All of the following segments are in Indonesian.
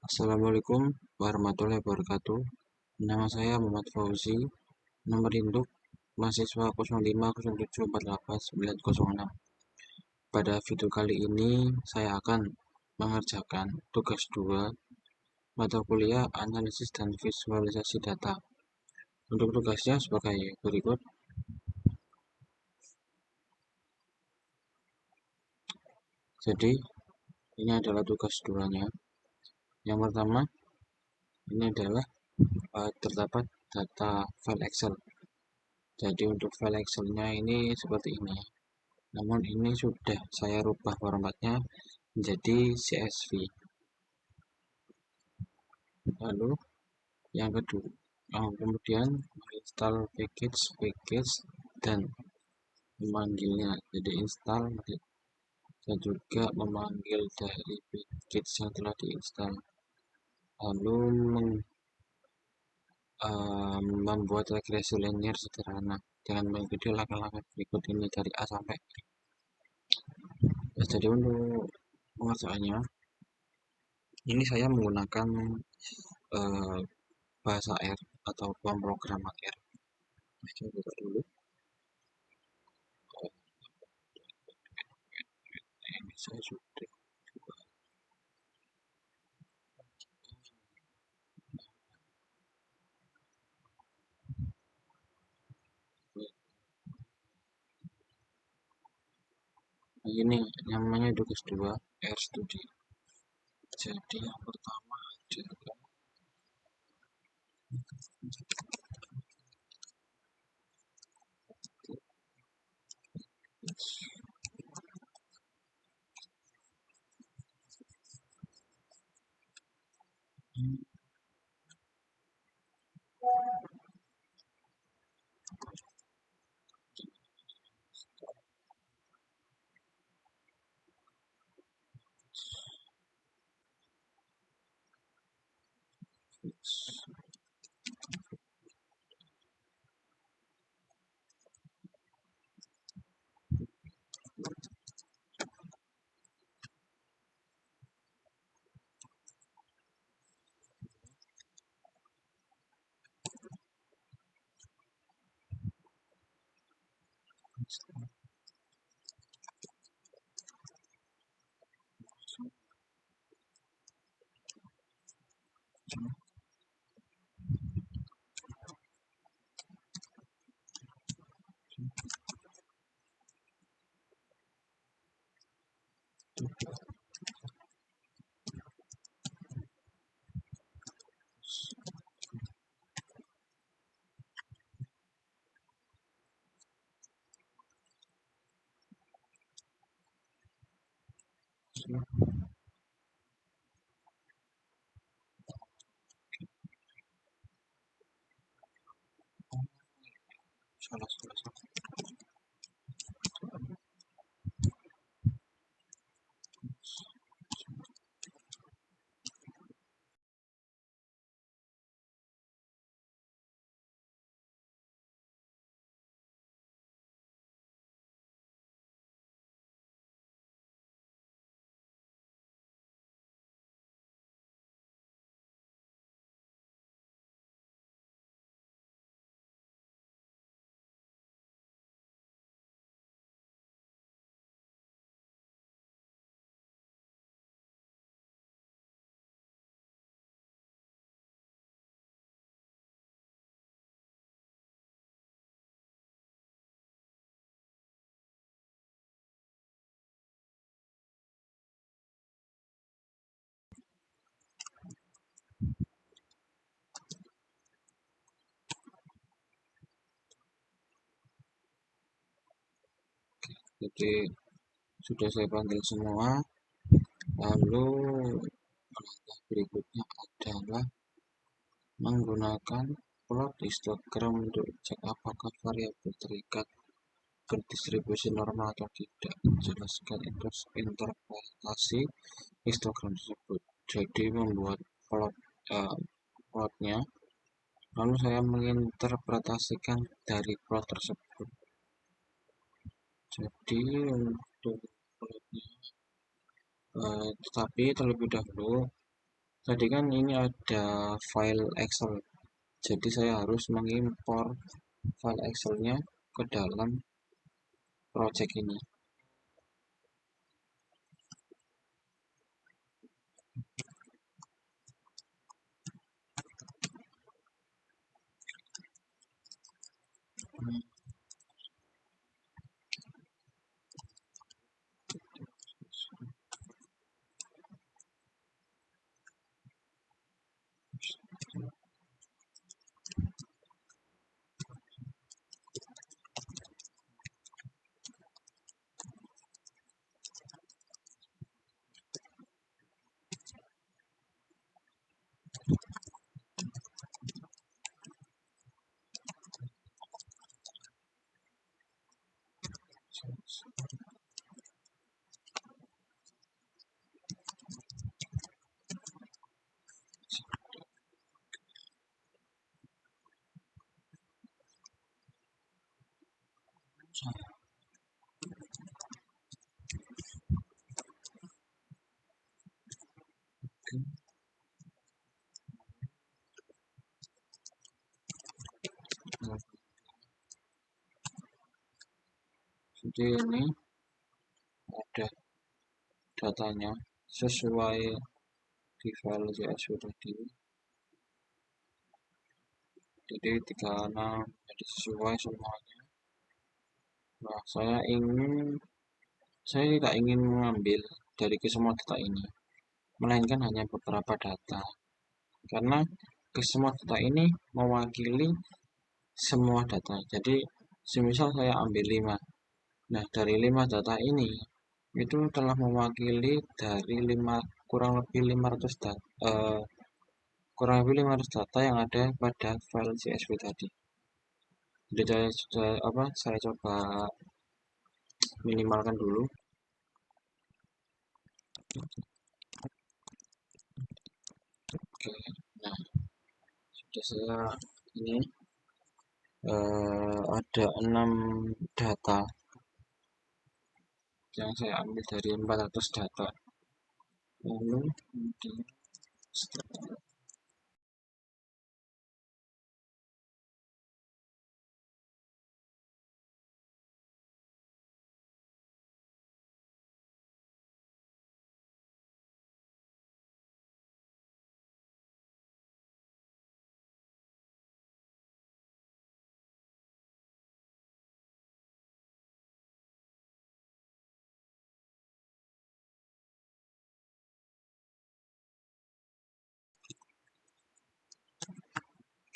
Assalamualaikum warahmatullahi wabarakatuh. Nama saya Muhammad Fauzi. Nomor induk mahasiswa 0507488906. Pada video kali ini saya akan mengerjakan tugas 2 mata kuliah analisis dan visualisasi data. Untuk tugasnya sebagai berikut. Jadi ini adalah tugas 2-nya. Yang pertama, ini adalah terdapat data file Excel. Jadi untuk file Excel-nya ini seperti ini. Namun ini sudah saya rubah formatnya menjadi CSV. Lalu yang kedua, kemudian menginstal package dan memanggilnya. Jadi install dan juga memanggil dari package yang telah diinstal. Lalu membuat regresi linear sederhana dengan mengikuti langkah-langkah berikut ini dari A sampai I. Jadi untuk pengerjaannya ini saya menggunakan bahasa R atau pemrograman R. Saya buka dulu. Ini saya sudah buka. Nah, ini namanya tugas 2 R Studio. Jadi yang pertama adalah salah. Jadi sudah saya panggil semua. Lalu langkah berikutnya adalah menggunakan plot histogram untuk cek apakah variabel terikat berdistribusi normal atau tidak. Jelaskan interpretasi histogram tersebut. Jadi membuat plotnya, lalu saya menginterpretasikan dari plot tersebut. Jadi untuk plotnya, tetapi terlebih dahulu Tadi kan ini ada file Excel, jadi saya harus mengimpor file Excelnya ke dalam project ini. Nah, jadi ini ada datanya sesuai di file CSV tadi, jadi 36 jadi sesuai semuanya. Nah, saya tidak ingin mengambil dari semua data ini, melainkan hanya beberapa data, karena semua data ini mewakili semua data. Jadi semisal saya ambil 5, nah dari 5 data ini itu telah mewakili dari kurang lebih 500 data yang ada pada file CSV tadi. Jadi saya coba minimalkan dulu. Oke, nah sudah saya ini ada 6 data yang saya ambil dari 400 data. Lalu kemudian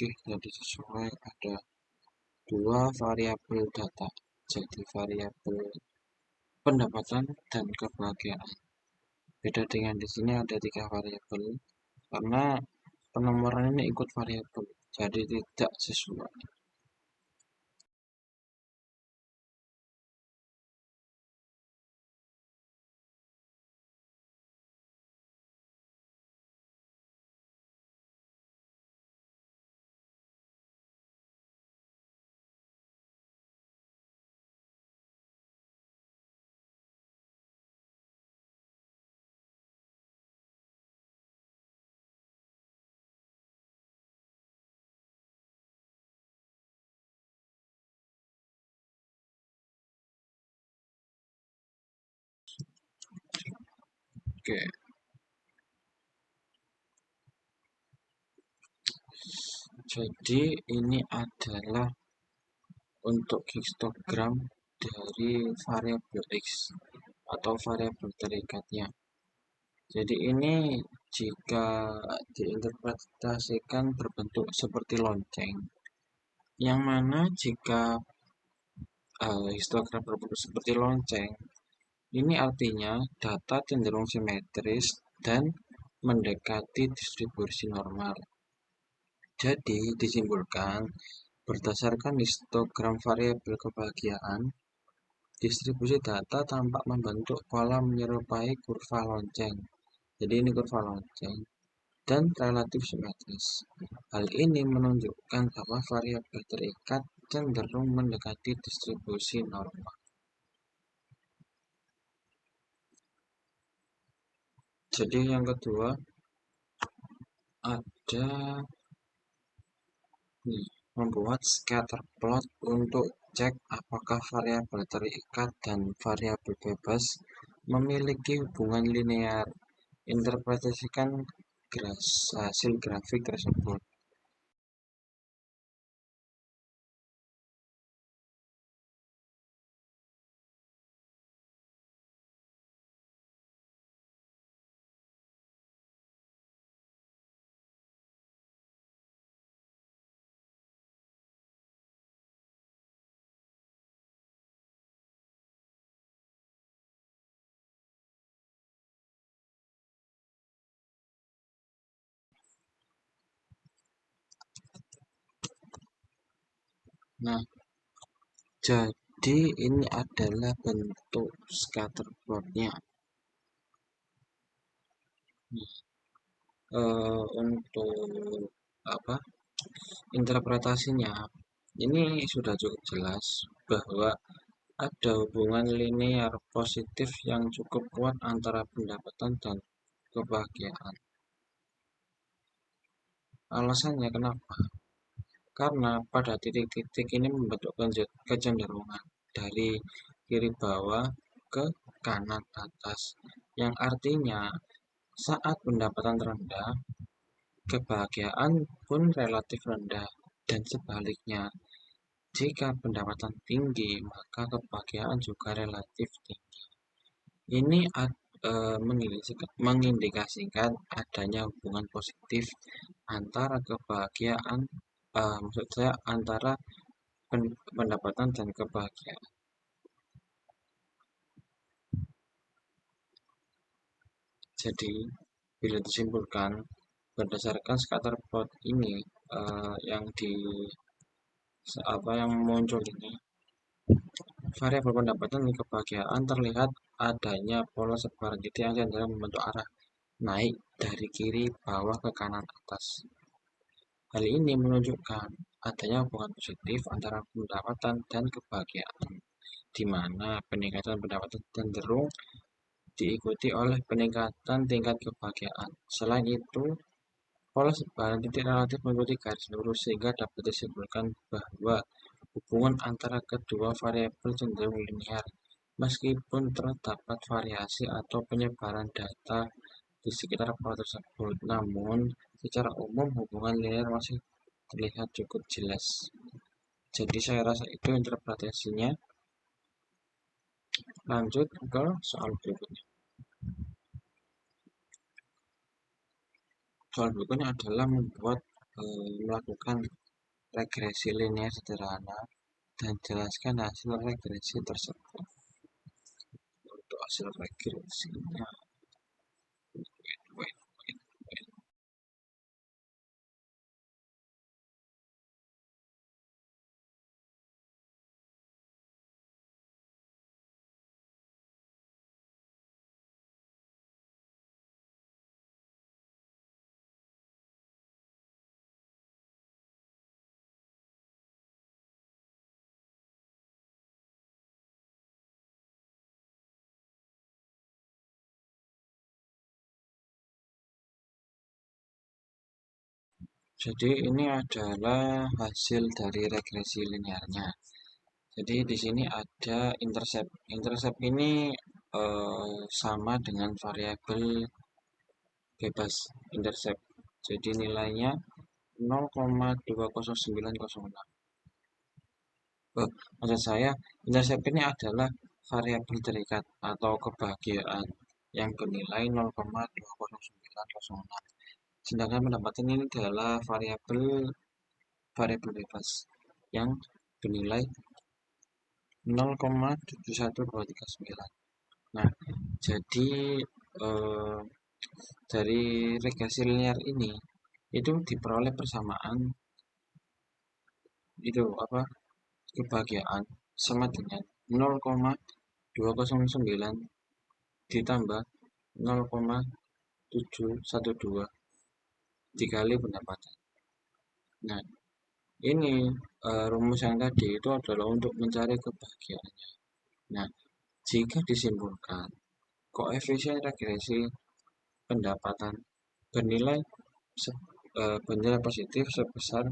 oke, jadi sesuai ada 2 variabel data. Jadi variabel pendapatan dan kebahagiaan. Beda dengan di sini ada 3 variabel karena penomoran ini ikut variabel, jadi tidak sesuai. Oke, jadi ini adalah untuk histogram dari variabel X atau variabel terikatnya. Jadi ini jika diinterpretasikan berbentuk seperti lonceng, yang mana jika histogram berbentuk seperti lonceng, ini artinya data cenderung simetris dan mendekati distribusi normal. Jadi disimpulkan, berdasarkan histogram variabel kebahagiaan, distribusi data tampak membentuk pola menyerupai kurva lonceng. Jadi ini kurva lonceng dan relatif simetris. Hal ini menunjukkan bahwa variabel terikat cenderung mendekati distribusi normal. Jadi yang kedua, ada nih, membuat scatter plot untuk cek apakah variabel terikat dan variabel bebas memiliki hubungan linear. Interpretasikan hasil grafik tersebut. Nah, jadi ini adalah bentuk scatter plotnya. Untuk apa? Interpretasinya ini sudah cukup jelas bahwa ada hubungan linear positif yang cukup kuat antara pendapatan dan kebahagiaan. Alasannya kenapa? Karena pada titik-titik ini membentuk kecenderungan dari kiri bawah ke kanan atas, yang artinya saat pendapatan rendah, kebahagiaan pun relatif rendah, dan sebaliknya, jika pendapatan tinggi, maka kebahagiaan juga relatif tinggi. Ini mengindikasikan adanya hubungan positif antara kebahagiaan, maksud saya antara pendapatan dan kebahagiaan. Jadi, bila disimpulkan berdasarkan scatter plot ini yang yang muncul ini, variabel pendapatan dan kebahagiaan terlihat adanya pola sebaran titik yang cenderung membentuk arah naik dari kiri bawah ke kanan atas. Hal ini menunjukkan adanya hubungan positif antara pendapatan dan kebahagiaan, di mana peningkatan pendapatan cenderung diikuti oleh peningkatan tingkat kebahagiaan. Selain itu, pola sebaran titik relatif mengikuti garis lurus sehingga dapat disimpulkan bahwa hubungan antara kedua variabel cenderung linear, meskipun terdapat variasi atau penyebaran data di sekitar pola tersebut. Namun, secara umum hubungan linear masih terlihat cukup jelas. Jadi saya rasa itu interpretasinya. Lanjut ke soal berikutnya. Soal berikutnya adalah melakukan regresi linear sederhana dan jelaskan hasil regresi tersebut. Untuk hasil regresinya, jadi ini adalah hasil dari regresi linearnya. Jadi di sini ada intercept. Intercept ini sama dengan variabel bebas intercept. Jadi nilainya 0,20906. Maksud saya, intercept ini adalah variabel terikat atau kebahagiaan yang bernilai 0,20906. Sedangkan pendapatan ini adalah variabel variabel bebas yang bernilai 0,71239. Nah, jadi eh, dari regresi linear ini itu diperoleh persamaan itu apa kebahagiaan sama dengan 0,209 ditambah 0,712 dikali pendapatan. Nah, ini rumus yang tadi itu adalah untuk mencari kebahagiaannya. Nah, jika disimpulkan koefisien regresi pendapatan bernilai bernilai positif sebesar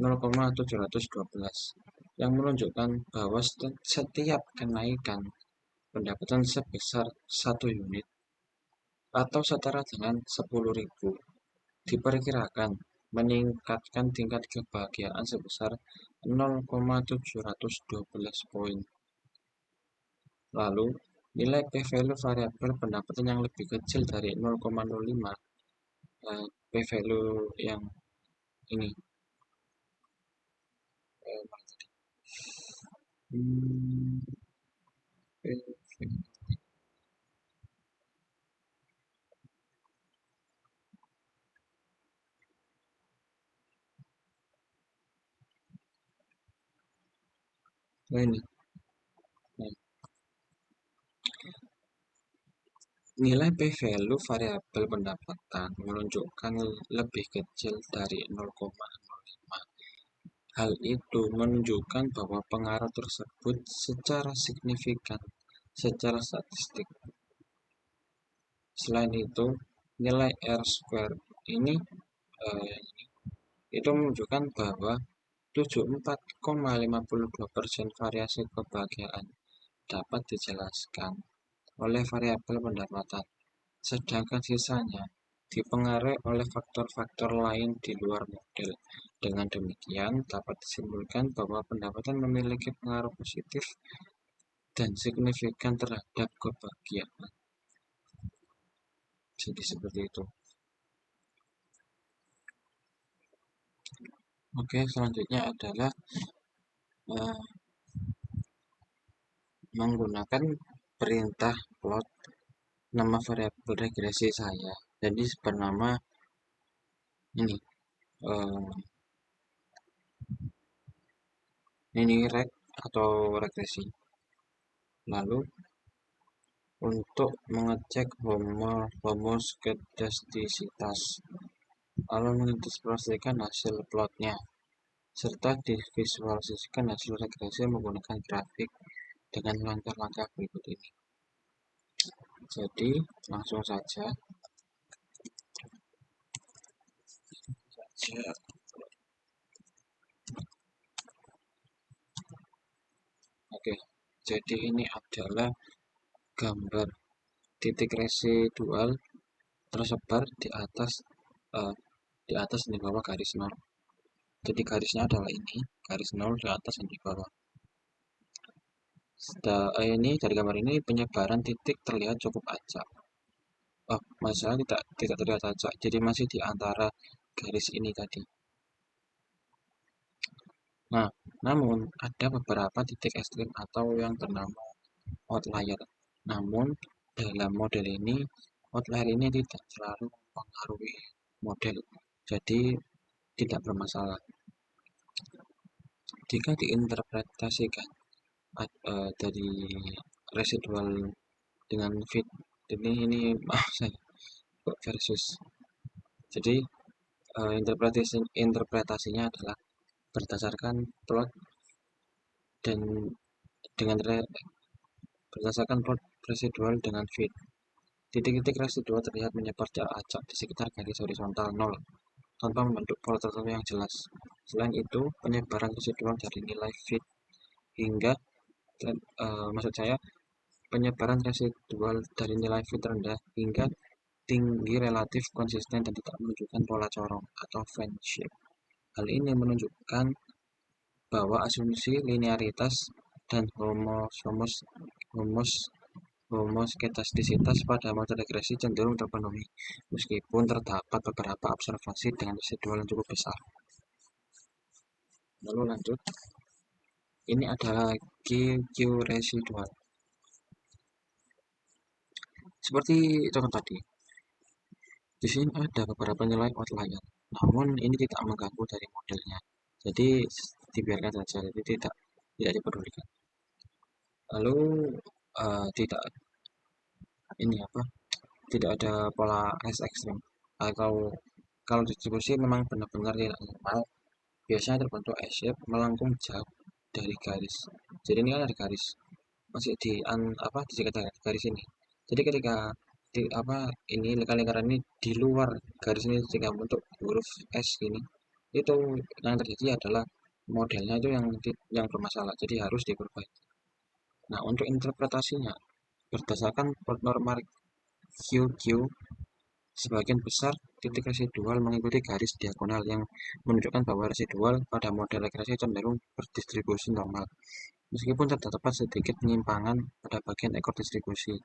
0,712 yang menunjukkan bahwa setiap kenaikan pendapatan sebesar 1 unit atau setara dengan 10.000 diperkirakan meningkatkan tingkat kebahagiaan sebesar 0,712 poin. Lalu, nilai p-value variabel pendapatan yang lebih kecil dari 0,05, p-value yang ini, ini. Nah, nilai p-value variabel pendapatan menunjukkan lebih kecil dari 0,05. Hal itu menunjukkan bahwa pengaruh tersebut secara signifikan secara statistik. Selain itu, nilai R-square ini itu menunjukkan bahwa 74,52% variasi kebahagiaan dapat dijelaskan oleh variabel pendapatan, sedangkan sisanya dipengaruhi oleh faktor-faktor lain di luar model. Dengan demikian, dapat disimpulkan bahwa pendapatan memiliki pengaruh positif dan signifikan terhadap kebahagiaan. Jadi seperti itu. Oke, selanjutnya adalah menggunakan perintah plot nama variabel regresi saya. Jadi bernama ini reg atau regresi. Lalu untuk mengecek homoskedastisitas, lalu mengidentifikasikan hasil plotnya, serta divisualisasikan hasil regresi menggunakan grafik dengan langkah-langkah berikut ini. Jadi langsung saja. Oke, jadi ini adalah gambar titik residual tersebar di atas dan di bawah garis 0. Jadi garisnya adalah ini, garis 0 di atas dan di bawah. Ini dari gambar ini penyebaran titik terlihat cukup acak. Masalah tidak terlihat acak, jadi masih di antara garis ini tadi. Nah, namun ada beberapa titik ekstrim atau yang bernama outlier. Namun dalam model ini outlier ini tidak terlalu mempengaruhi model, jadi tidak bermasalah. Jika diinterpretasikan dari residual dengan fit, ini maaf saya versus. Jadi interpretasinya adalah berdasarkan plot dan berdasarkan plot residual dengan fit. Titik-titik residual terlihat menyebar acak di sekitar garis horizontal 0 tanpa membentuk pola tertentu yang jelas. Selain itu, penyebaran residual dari nilai fit hingga penyebaran residual dari nilai fit rendah hingga tinggi relatif konsisten dan tidak menunjukkan pola corong atau fan shape. Hal ini menunjukkan bahwa asumsi linearitas dan homoskedastisitas pada model regresi cenderung terpenuhi, meskipun terdapat beberapa observasi dengan residual yang cukup besar. Lalu lanjut, ini adalah QQ residual. Seperti contoh tadi, di sini ada beberapa nilai outlier, namun ini tidak mengganggu dari modelnya, jadi dibiarkan saja, jadi tidak dipedulikan. Lalu tidak ada pola S ekstrim, atau kalau distribusi memang benar-benar tidak normal, biasanya terbentuk S-shape melengkung jauh dari garis. Jadi ini kan ada garis masih di sekitar garis ini. Jadi ketika di apa ini lingkaran ini di luar garis ini sehingga membentuk huruf S ini, itu yang terjadi adalah modelnya itu yang bermasalah, jadi harus diperbaiki. Nah, untuk interpretasinya berdasarkan norma QQ, sebagian besar titik residual mengikuti garis diagonal yang menunjukkan bahwa residual pada model regresi cenderung berdistribusi normal, meskipun terdapat sedikit penyimpangan pada bagian ekor distribusi,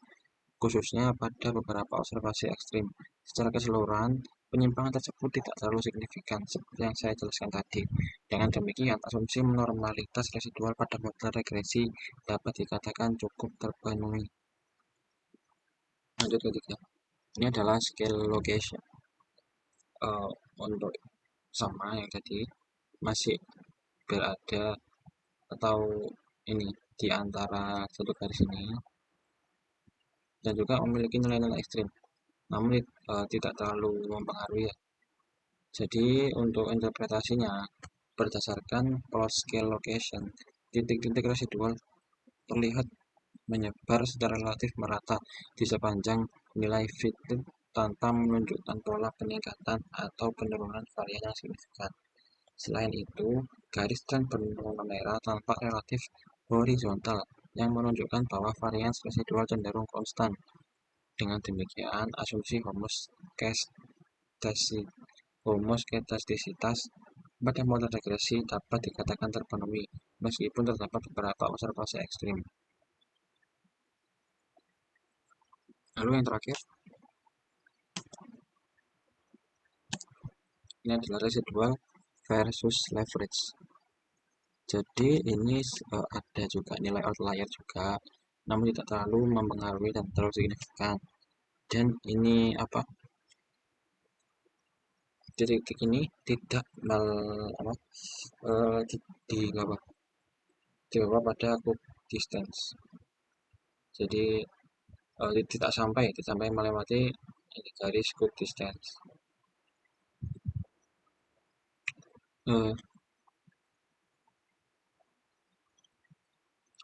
khususnya pada beberapa observasi ekstrim. Secara keseluruhan, penyimpangan tersebut tidak terlalu signifikan, seperti yang saya jelaskan tadi. Dengan demikian, asumsi normalitas residual pada model regresi dapat dikatakan cukup terpenuhi. Lanjut ke tiga. Ini adalah scale location. Eh, untuk sama yang tadi, masih berada atau ini di antara satu garis ini, dan juga memiliki nilai-nilai ekstrim, namun tidak terlalu mempengaruhi ya. Jadi untuk interpretasinya, berdasarkan plot scale location, titik-titik residual terlihat menyebar secara relatif merata di sepanjang nilai fit tanpa menunjukkan pola peningkatan atau penurunan varian yang signifikan. Selain itu, garis trend berwarna merah tampak relatif horizontal yang menunjukkan bahwa varians residual cenderung konstan. Dengan demikian, asumsi homosketastisitas pada model regresi dapat dikatakan terpenuhi, meskipun terdapat beberapa observasi ekstrim. Lalu yang terakhir, ini adalah residual versus leverage. Jadi ini ada juga nilai outlier juga, namun tidak terlalu mempengaruhi dan terlalu signifikan. Dan ini apa? Titik ini tidak apa, di bawah pada cook distance. Jadi tidak sampai melewati garis cook distance. Uh,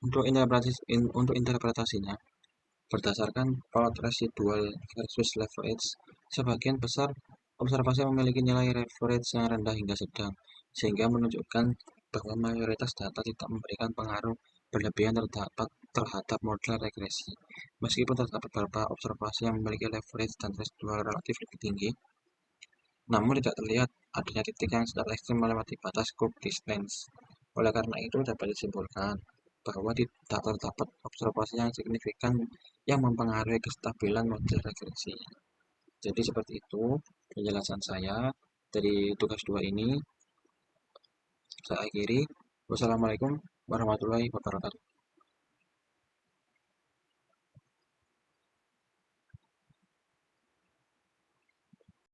untuk interpretasinya, berdasarkan plot residual versus leverage, sebagian besar observasi memiliki nilai leverage yang rendah hingga sedang, sehingga menunjukkan bahwa mayoritas data tidak memberikan pengaruh berlebihan terhadap model regresi. Meskipun terdapat beberapa observasi yang memiliki leverage dan residual relatif lebih tinggi, namun tidak terlihat adanya titik yang secara ekstrem melewati batas Cook distance. Oleh karena itu, dapat disimpulkan bahwa tidak terdapat observasi yang signifikan yang mempengaruhi kestabilan model regresi. Jadi seperti itu penjelasan saya dari tugas 2 ini. Saya akhiri. Wassalamualaikum warahmatullahi wabarakatuh.